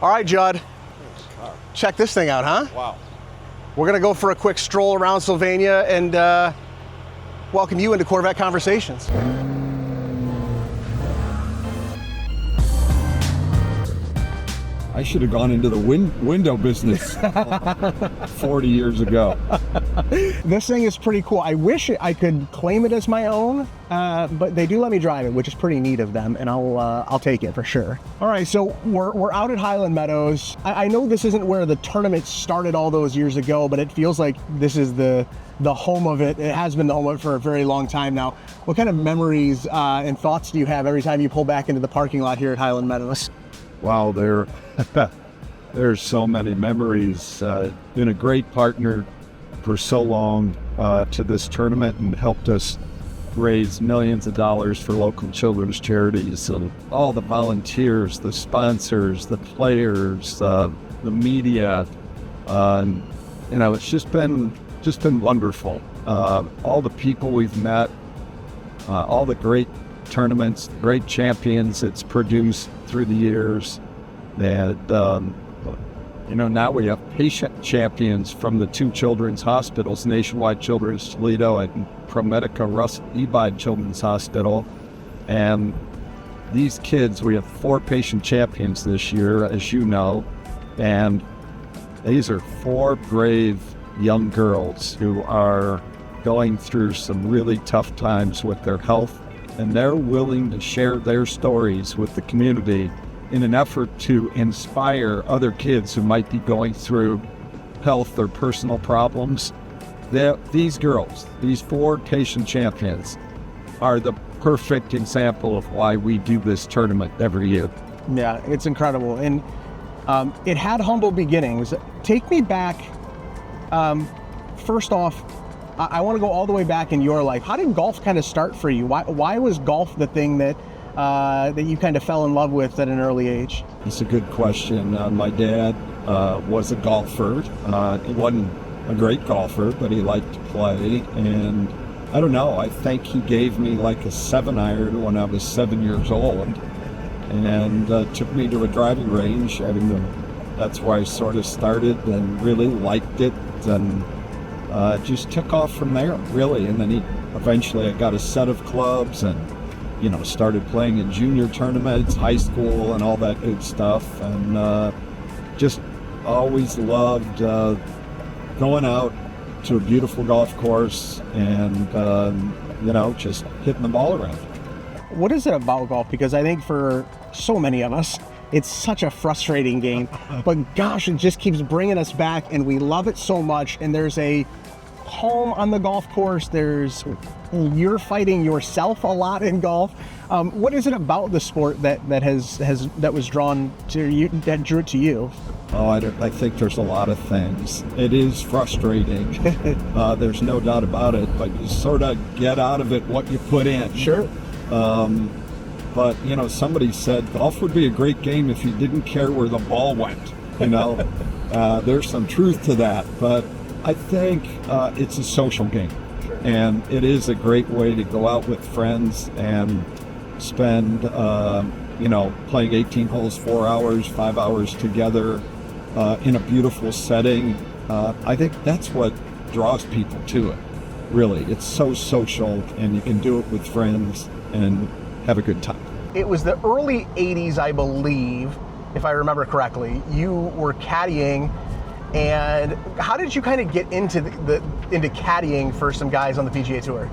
All right, Judd. Check this thing out, huh? Wow. We're going to go for a quick stroll around Sylvania and welcome you into Corvette Conversations. I should have gone into the window business 40 years ago. This thing is pretty cool. I wish I could claim it as my own, but they do let me drive it, which is pretty neat of them, and I'll take it for sure. All right, so we're out at Highland Meadows. I know this isn't where the tournament started all those years ago, but it feels like this is the home of it. It has been the home of it for a very long time now. What kind of memories and thoughts do you have every time you pull back into the parking lot here at Highland Meadows? Wow, there's so many memories. Been a great partner for so long to this tournament and helped us raise millions of dollars for local children's charities. And all the volunteers, the sponsors, the players, the media. It's just been wonderful. All the people we've met, all the great tournaments, great champions it's produced through the years. And now we have patient champions from the two children's hospitals, Nationwide Children's Toledo and ProMedica Russell Ebide Children's Hospital. And these kids, we have 4 patient champions this year, as you know, and these are 4 brave young girls who are going through some really tough times with their health, and they're willing to share their stories with the community in an effort to inspire other kids who might be going through health or personal problems. These girls, these 4 patient champions, are the perfect example of why we do this tournament every year. Yeah, it's incredible. And it had humble beginnings. Take me back. First off, I want to go all the way back in your life. How did golf kind of start for you? Why was golf the thing that you kind of fell in love with at an early age? It's a good question. My dad was a golfer. He wasn't a great golfer, but he liked to play. And I don't know, I think he gave me like a 7-iron when I was 7 years old and took me to a driving range. That's where I sort of started and really liked it, and just took off from there, really. And then eventually I got a set of clubs and started playing in junior tournaments, high school, and all that good stuff. And just always loved going out to a beautiful golf course and, just hitting the ball around. What is it about golf? Because I think for so many of us, it's such a frustrating game. But gosh, it just keeps bringing us back, and we love it so much. And there's a home on the golf course. You're fighting yourself a lot in golf. What is it about the sport that was drawn to you, that drew it to you? Oh, I think there's a lot of things. It is frustrating. There's no doubt about it, but you sort of get out of it what you put in. Sure. But somebody said golf would be a great game if you didn't care where the ball went. There's some truth to that, but I think it's a social game, and it is a great way to go out with friends and spend, playing 18 holes, 4 hours, 5 hours together in a beautiful setting. I think that's what draws people to it, really. It's so social, and you can do it with friends and have a good time. It was the early 80s, I believe, if I remember correctly. You were caddying. And how did you kind of get into caddying for some guys on the PGA Tour?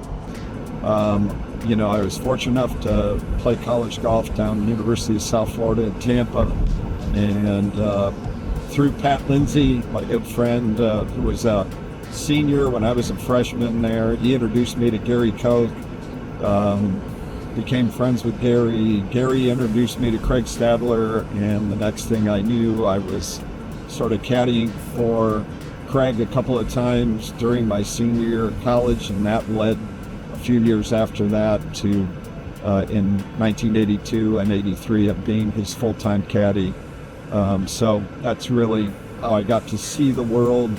I was fortunate enough to play college golf down at the University of South Florida in Tampa. And through Pat Lindsay, my good friend, who was a senior when I was a freshman there, he introduced me to Gary Koch. Became friends with Gary. Gary introduced me to Craig Stadler, and the next thing I knew, I was sort of caddying for Craig a couple of times during my senior year of college, and that led a few years after that to in 1982 and 83 of being his full-time caddy. So that's really how I got to see the world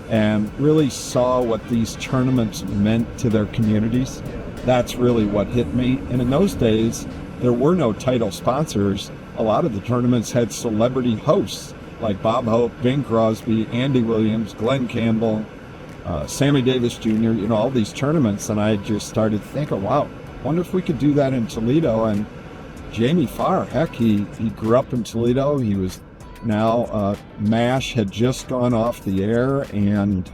and really saw what these tournaments meant to their communities. That's really what hit me. And in those days, there were no title sponsors. a lot of the tournaments had celebrity hosts like Bob Hope, Bing Crosby, Andy Williams, Glenn Campbell, Sammy Davis Jr., all these tournaments. And I just started thinking, wow, wonder if we could do that in Toledo. And Jamie Farr, heck, he grew up in Toledo. He was now, MASH had just gone off the air, and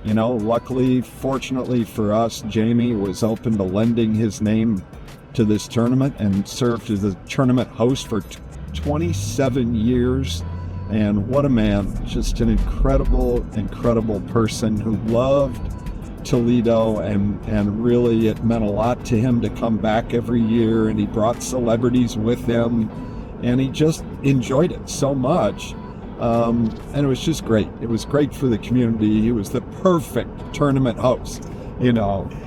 luckily, fortunately for us, Jamie was open to lending his name to this tournament and served as a tournament host for 27 years. And what a man, just an incredible, incredible person who loved Toledo, and really it meant a lot to him to come back every year, and he brought celebrities with him, and he just enjoyed it so much. And it was just great. It was great for the community. He was the perfect tournament host,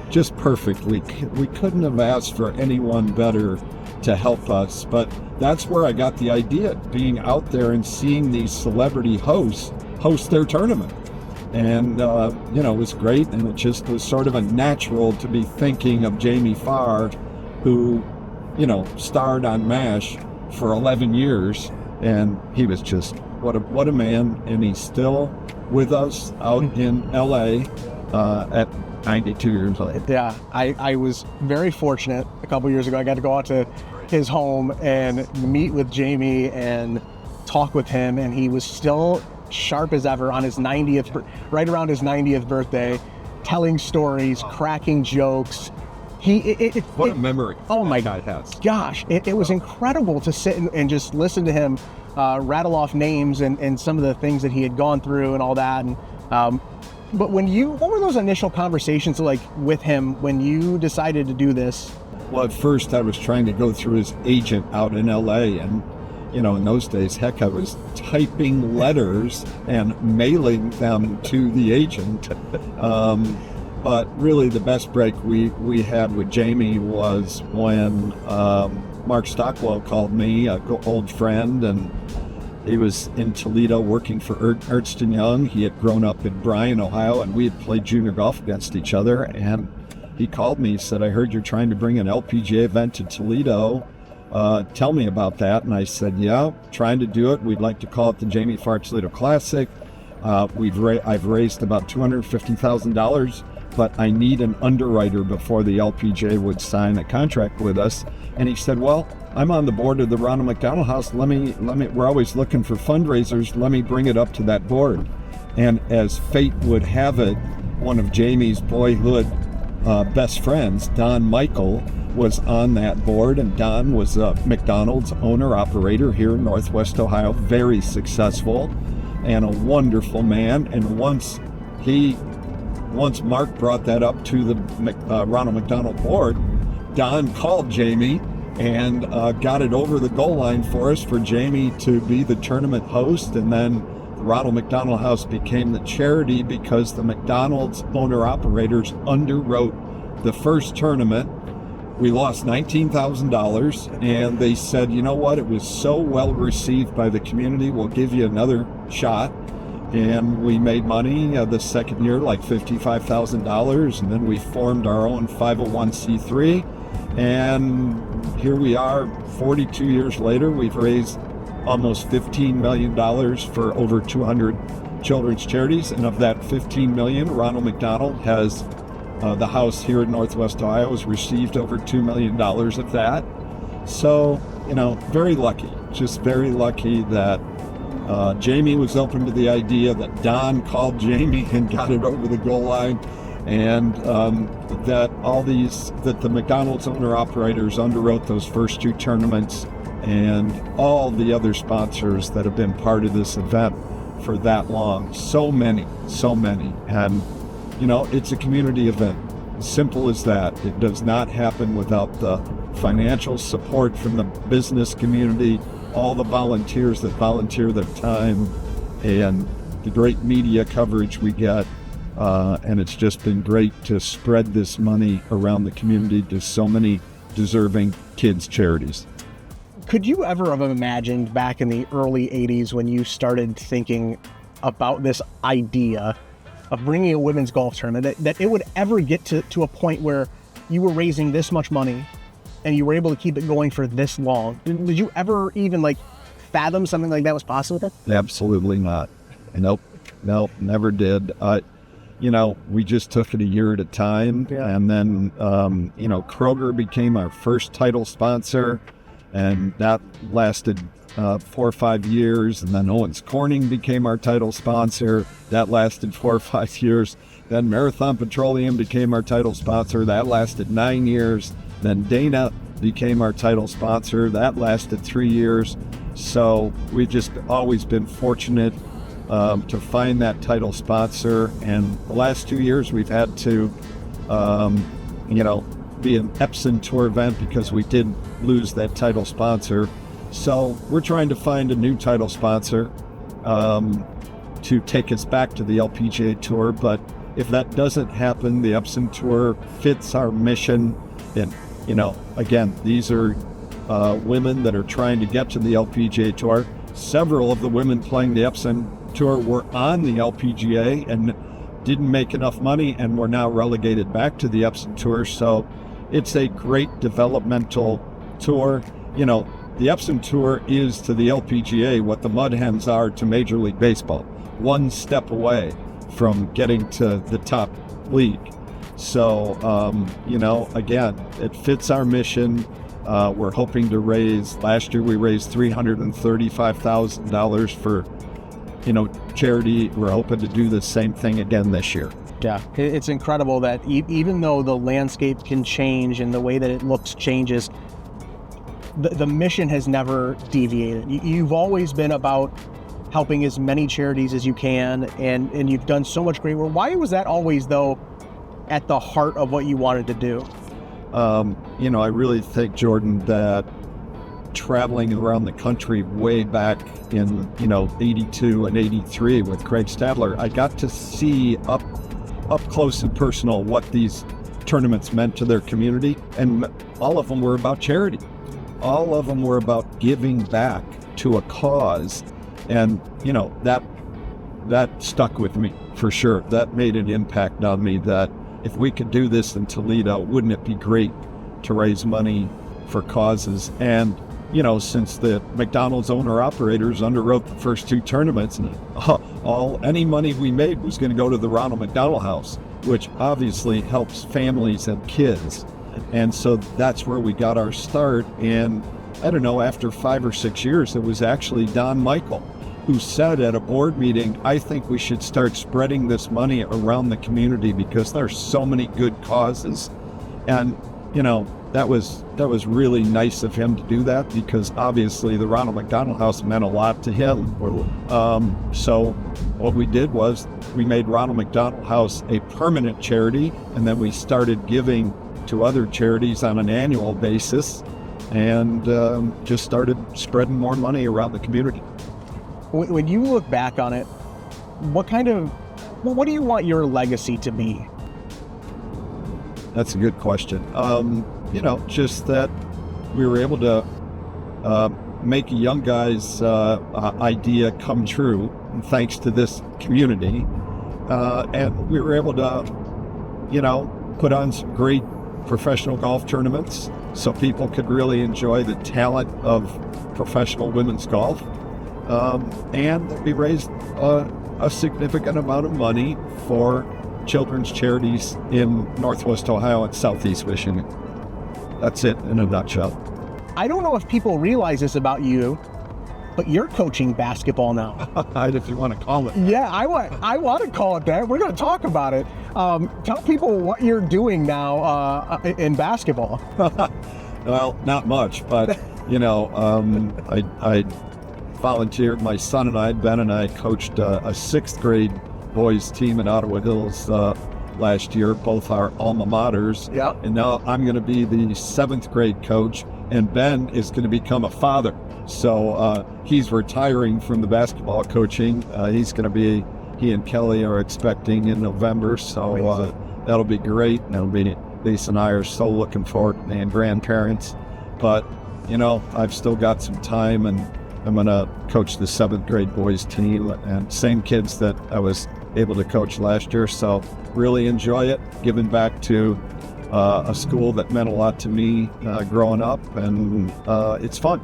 just perfect. We couldn't have asked for anyone better to help us. But that's where I got the idea, being out there and seeing these celebrity hosts host their tournament. And, it was great. And it just was sort of a natural to be thinking of Jamie Farr, who, starred on MASH for 11 years. And he was just, what a man. And he's still with us out in LA at 92 years old. Yeah, I was very fortunate a couple years ago. I got to go out to his home and meet with Jamie and talk with him, and he was still sharp as ever on his 90th, right around his 90th birthday, telling stories, cracking jokes. What a memory. Oh my God has. Gosh, it was incredible to sit and just listen to him rattle off names and some of the things that he had gone through and all that. And but what were those initial conversations like with him when you decided to do this? Well, at first I was trying to go through his agent out in LA, and in those days, heck, I was typing letters and mailing them to the agent. But really the best break we had with Jamie was when Mark Stockwell called me, an old friend, and he was in Toledo working for Ernst & Young. He had grown up in Bryan, Ohio, and we had played junior golf against each other. And he called me, said, I heard you're trying to bring an LPGA event to Toledo. Tell me about that. And I said, yeah, trying to do it. We'd like to call it the Jamie Farr Toledo Classic. I've raised about $250,000, but I need an underwriter before the LPGA would sign a contract with us. And he said, well, I'm on the board of the Ronald McDonald House. We're always looking for fundraisers. Let me bring it up to that board. And as fate would have it, one of Jamie's boyhood best friends, Don Michael, was on that board. And Don was a McDonald's owner-operator here in Northwest Ohio, very successful and a wonderful man. And once Mark brought that up to the Ronald McDonald board, Don called Jamie and got it over the goal line for us, for Jamie to be the tournament host. And then the Ronald McDonald House became the charity because the McDonald's owner-operators underwrote the first tournament. We lost $19,000, and they said, you know what, it was so well received by the community, we'll give you another shot. And we made money the second year, like $55,000, and then we formed our own 501c3. And here we are, 42 years later. We've raised almost $15 million for over 200 children's charities. And of that $15 million, Ronald McDonald has, the house here in Northwest Ohio has received over $2 million of that. So, very lucky, just very lucky that Jamie was open to the idea, that Don called Jamie and got it over the goal line, and that the McDonald's owner-operators underwrote those first two tournaments, and all the other sponsors that have been part of this event for that long. So many. And, it's a community event. Simple as that. It does not happen without the financial support from the business community, all the volunteers that volunteer their time, and the great media coverage we get. And it's just been great to spread this money around the community to so many deserving kids' charities. Could you ever have imagined back in the early 80s when you started thinking about this idea of bringing a women's golf tournament that it would ever get to a point where you were raising this much money and you were able to keep it going for this long. Did you ever even like fathom something like that was possible? Absolutely not. Nope, never did. We just took it a year at a time. Yeah. And then, Kroger became our first title sponsor, and that lasted 4 or 5 years. And then Owens Corning became our title sponsor. That lasted 4 or 5 years. Then Marathon Petroleum became our title sponsor. That lasted 9 years. Then Dana became our title sponsor. That lasted 3 years. So we've just always been fortunate to find that title sponsor. And the last 2 years we've had to, be an Epson Tour event because we did lose that title sponsor. So we're trying to find a new title sponsor to take us back to the LPGA Tour. But if that doesn't happen, the Epson Tour fits our mission. And, again, these are women that are trying to get to the LPGA Tour. Several of the women playing the Epson Tour were on the LPGA and didn't make enough money and were now relegated back to the Epson Tour. So it's a great developmental tour. The Epson Tour is to the LPGA what the Mud Hens are to Major League Baseball, one step away from getting to the top league. So, again, it fits our mission. We're hoping to last year we raised $335,000 for, charity. We're hoping to do the same thing again this year. Yeah, it's incredible that even though the landscape can change and the way that it looks changes, the mission has never deviated. You've always been about helping as many charities as you can, and you've done so much great work. Why was that always, though, at the heart of what you wanted to do? I really think, Jordan, that traveling around the country way back in, 82 and 83 with Craig Stadler, I got to see up close and personal what these tournaments meant to their community. And all of them were about charity. All of them were about giving back to a cause. And, that stuck with me for sure. That made an impact on me that if we could do this in Toledo, wouldn't it be great to raise money for causes? And, since the McDonald's owner-operators underwrote the first 2 tournaments, any money we made was going to go to the Ronald McDonald House, which obviously helps families and kids. And so that's where we got our start. And I don't know, after 5 or 6 years, it was actually Don Michael who said at a board meeting, I think we should start spreading this money around the community because there's so many good causes. And, that was really nice of him to do that because obviously the Ronald McDonald House meant a lot to him. So what we did was we made Ronald McDonald House a permanent charity, and then we started giving to other charities on an annual basis and just started spreading more money around the community. When you look back on it, what do you want your legacy to be? That's a good question. Just that we were able to make a young guy's idea come true thanks to this community. And we were able to, put on some great professional golf tournaments so people could really enjoy the talent of professional women's golf. And we raised a significant amount of money for children's charities in Northwest Ohio and Southeast Michigan. That's it in a nutshell. I don't know if people realize this about you, but you're coaching basketball now. If you want to call it. Yeah, I want to call it that. We're going to talk about it. Tell people what you're doing now in basketball. Well, not much, but, I volunteered. My son and I, Ben and I, coached a 6th grade boys team in Ottawa Hills last year, both our alma maters. Yeah. And now I'm going to be the 7th grade coach, and Ben is going to become a father. So he's retiring from the basketball coaching. He and Kelly are expecting in November. So that'll be great. Lisa and I are so looking forward to being grandparents. But, I've still got some time, and I'm going to coach the 7th grade boys team and same kids that I was able to coach last year. So really enjoy it, giving back to a school that meant a lot to me growing up, and it's fun.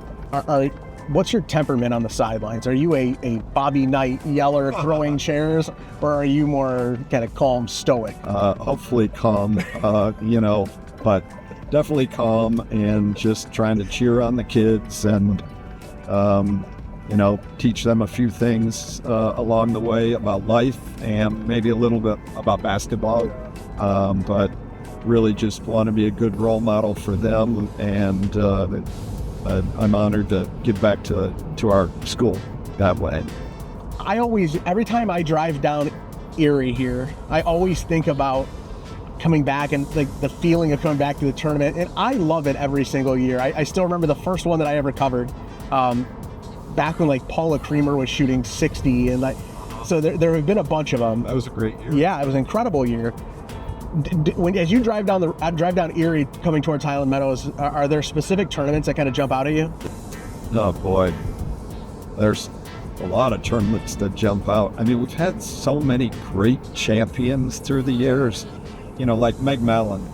What's your temperament on the sidelines? Are you a Bobby Knight yeller throwing chairs, or are you more kind of calm, stoic? Hopefully calm, but definitely calm, and just trying to cheer on the kids and, teach them a few things along the way about life and maybe a little bit about basketball. But really just want to be a good role model for them, and I'm honored to give back to our school that way. Every time I drive down Erie here, I always think about coming back and like the feeling of coming back to the tournament, and I love it every single year. I still remember the first one that I ever covered, back when like Paula Creamer was shooting 60, and so there have been a bunch of them. That was a great year. Yeah, it was an incredible year. As you drive down Erie coming towards Highland Meadows, are there specific tournaments that kind of jump out at you? Oh boy, there's a lot of tournaments that jump out. I mean, we've had so many great champions through the years. Like Meg Mallon.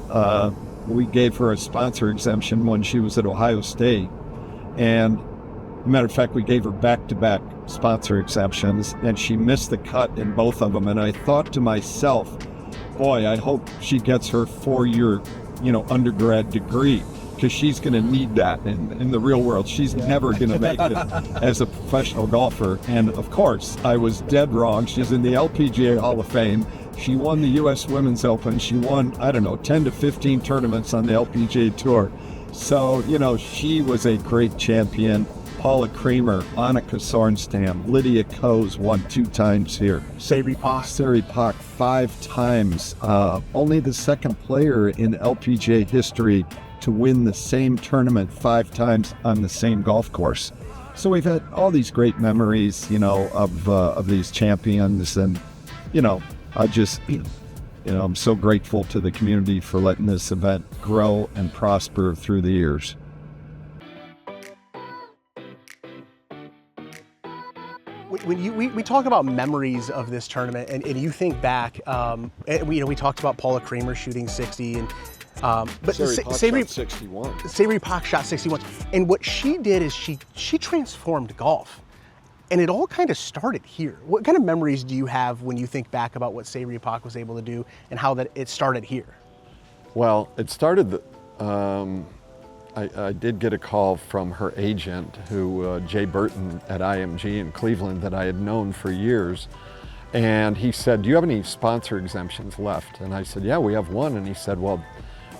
We gave her a sponsor exemption when she was at Ohio State, and matter of fact, we gave her back-to-back sponsor exemptions, and she missed the cut in both of them. And I thought to myself, boy, I hope she gets her 4-year, undergrad degree, because she's going to need that in the real world. She's never going to make it as a professional golfer. And of course, I was dead wrong. She's in the LPGA Hall of Fame. She won the U.S. Women's Open. She won, 10 to 15 tournaments on the LPGA Tour. So, she was a great champion. Paula Creamer, Annika Sorenstam, Lydia Coes won 2 times here. Sabri Pak 5 times. Only the second player in LPGA history to win the same tournament 5 times on the same golf course. So we've had all these great memories, of these champions, and, I'm so grateful to the community for letting this event grow and prosper through the years. When we talk about memories of this tournament, and you think back, we talked about Paula Creamer shooting 60, and but Sabri Pak shot 61, and what she did is she transformed golf, and it all kind of started here. What kind of memories do you have when you think back about what Sabri Pak was able to do and how that it started here? Well, it started. I did get a call from her agent, Jay Burton at IMG in Cleveland, that I had known for years. And he said, do you have any sponsor exemptions left? And I said, yeah, we have one. And he said, well,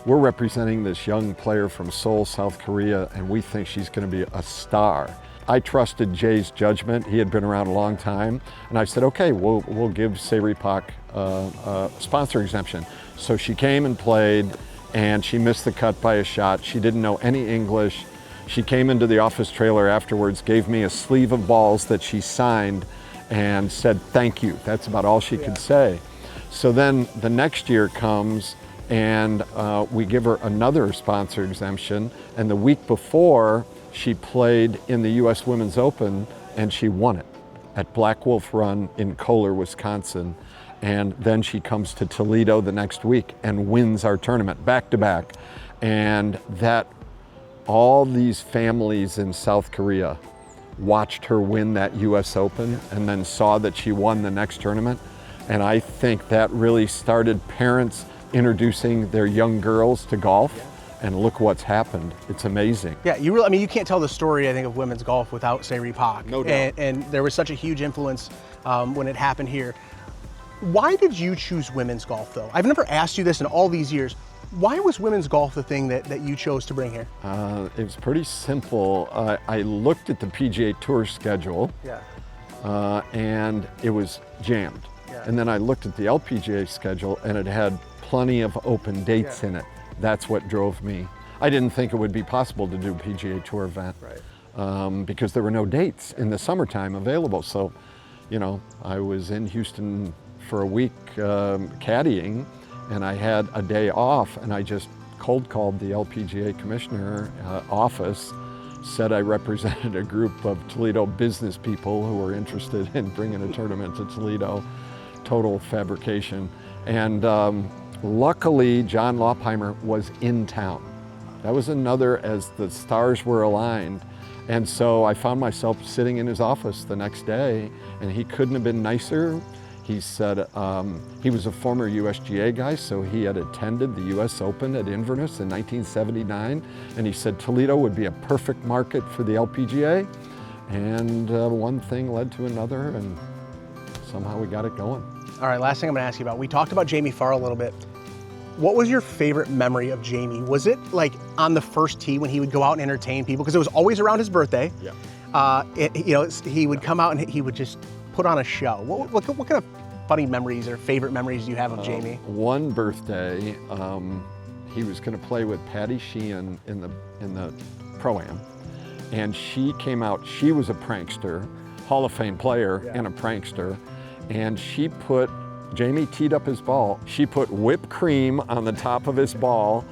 we're representing this young player from Seoul, South Korea, and we think she's going to be a star. I trusted Jay's judgment. He had been around a long time. And I said, okay, we'll give Sabri Pak a sponsor exemption. So she came and played, and she missed the cut by a shot. She didn't know any English. She came into the office trailer afterwards, gave me a sleeve of balls that she signed, and said thank you. That's about all she could say. So then the next year comes, and we give her another sponsor exemption, and the week before, she played in the U.S. Women's Open, and she won it at Black Wolf Run in Kohler, Wisconsin. And then she comes to Toledo the next week and wins our tournament back-to-back. And that all these families in South Korea watched her win that US Open and then saw that she won the next tournament. And I think that really started parents introducing their young girls to golf. And look what's happened. It's amazing. Yeah, you can't tell the story, I think, of women's golf without Sabri Pak. No doubt. And there was such a huge influence when it happened here. Why did you choose women's golf, though? I've never asked you this in all these years. Why was women's golf the thing that you chose to bring here? It was pretty simple. I looked at the PGA Tour schedule, and it was jammed. Yeah. And then I looked at the LPGA schedule, and it had plenty of open dates in it. That's what drove me. I didn't think it would be possible to do a PGA Tour event, because there were no dates in the summertime available. So, I was in Houston for a week caddying, and I had a day off, and I just cold called the LPGA commissioner office, said I represented a group of Toledo business people who were interested in bringing a tournament to Toledo, total fabrication. And Luckily, John Laupheimer was in town. That was another, as the stars were aligned. And so I found myself sitting in his office the next day, and he couldn't have been nicer. He said he was a former USGA guy, so he had attended the US Open at Inverness in 1979, and he said Toledo would be a perfect market for the LPGA. And one thing led to another, and somehow we got it going. All right, last thing I'm gonna ask you about. We talked about Jamie Farr a little bit. What was your favorite memory of Jamie? Was it like on the first tee when he would go out and entertain people? Because it was always around his birthday. Yeah. He would come out and he would just put on a show. What kind of funny memories or favorite memories do you have of Jamie? One birthday, he was going to play with Patty Sheehan in the Pro-Am, and she came out. She was a prankster, Hall of Fame player, and a prankster, and Jamie teed up his ball. She put whipped cream on the top of his ball,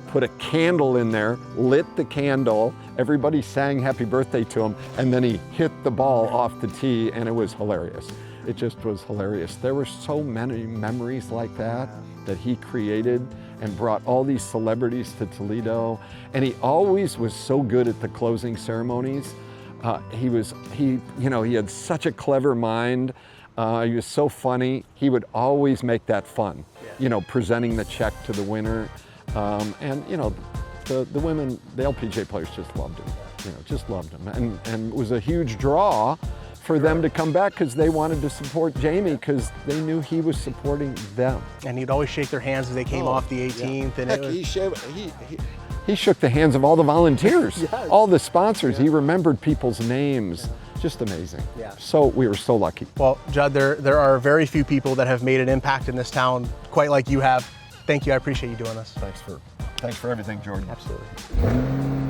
put a candle in there, lit the candle, everybody sang happy birthday to him, and then he hit the ball off the tee, and it was hilarious. It just was hilarious. There were so many memories like that he created and brought all these celebrities to Toledo, and he always was so good at the closing ceremonies. He had such a clever mind. He was so funny. He would always make that fun, presenting the check to the winner. The women, the LPGA players just loved him, just loved him. And it was a huge draw for them to come back because they wanted to support Jamie because they knew he was supporting them. And he'd always shake their hands as they came off the 18th. And Heck, he shook the hands of all the volunteers, all the sponsors. He remembered people's names. Just amazing. Yeah. So we were so lucky. Well, Judd, there are very few people that have made an impact in this town quite like you have. Thank you. I appreciate you doing this. Thanks for everything, Jordan. Absolutely.